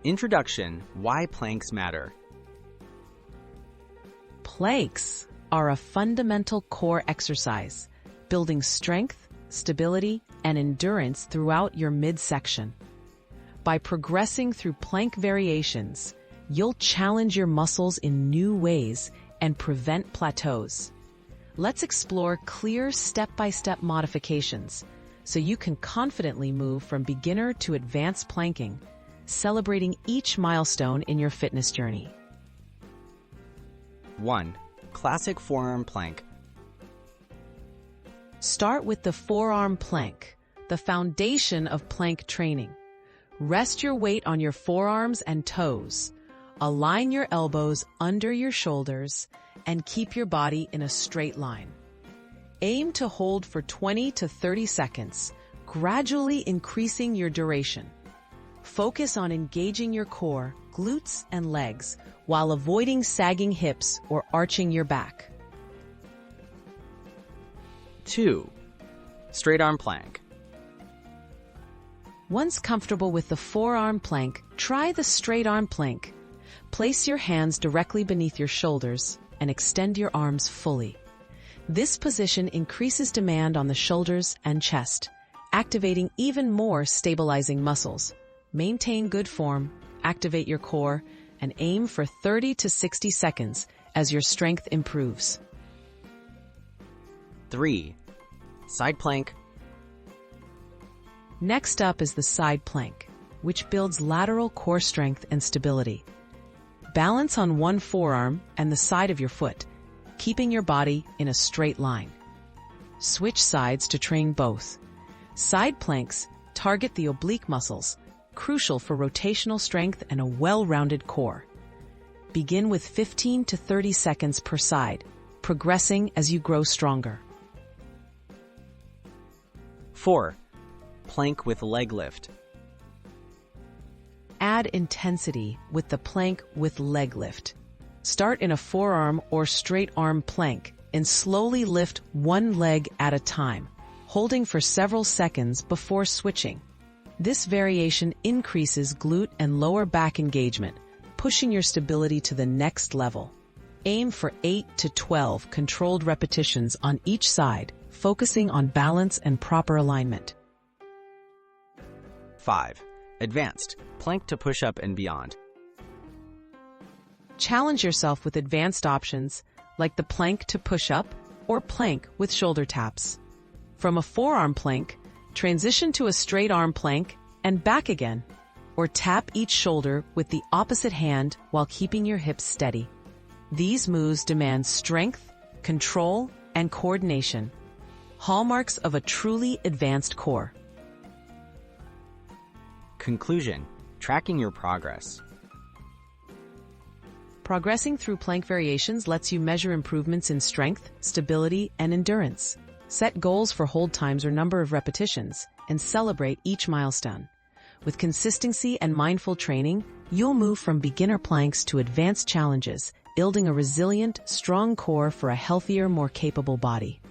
Introduction: Why planks matter. Planks are a fundamental core exercise, building strength, stability, and endurance throughout your midsection. By progressing through plank variations, you'll challenge your muscles in new ways and prevent plateaus. Let's explore clear step-by-step modifications so you can confidently move from beginner to advanced planking, celebrating each milestone in your fitness journey. 1. Classic forearm plank. Start with the forearm plank, the foundation of plank training. Rest your weight on your forearms and toes. Align your elbows under your shoulders and keep your body in a straight line. Aim to hold for 20 to 30 seconds, gradually increasing your duration. Focus on engaging your core, glutes, and legs while avoiding sagging hips or arching your back. 2. Straight arm plank. Once comfortable with the forearm plank, try the straight arm plank. Place your hands directly beneath your shoulders and extend your arms fully. This position increases demand on the shoulders and chest, activating even more stabilizing muscles. Maintain good form, activate your core, and aim for 30 to 60 seconds as your strength improves. 3. Side plank. Next up is the side plank, which builds lateral core strength and stability. Balance on one forearm and the side of your foot, keeping your body in a straight line. Switch sides to train both. Side planks target the oblique muscles, crucial for rotational strength and a well-rounded core. Begin with 15 to 30 seconds per side, progressing as you grow stronger. 4. Plank with leg lift. Add intensity with the plank with leg lift. Start in a forearm or straight arm plank and slowly lift one leg at a time, holding for several seconds before switching. This variation increases glute and lower back engagement, pushing your stability to the next level. Aim for 8 to 12 controlled repetitions on each side, focusing on balance and proper alignment. 5. Advanced plank to push up and beyond. Challenge yourself with advanced options like the plank to push up or plank with shoulder taps. From a forearm plank, transition to a straight arm plank and back again, or tap each shoulder with the opposite hand while keeping your hips steady. These moves demand strength, control, and coordination, hallmarks of a truly advanced core. Conclusion: tracking your progress. Progressing through plank variations lets you measure improvements in strength, stability, and endurance. Set goals for hold times or number of repetitions, and celebrate each milestone. With consistency and mindful training, you'll move from beginner planks to advanced challenges, building a resilient, strong core for a healthier, more capable body.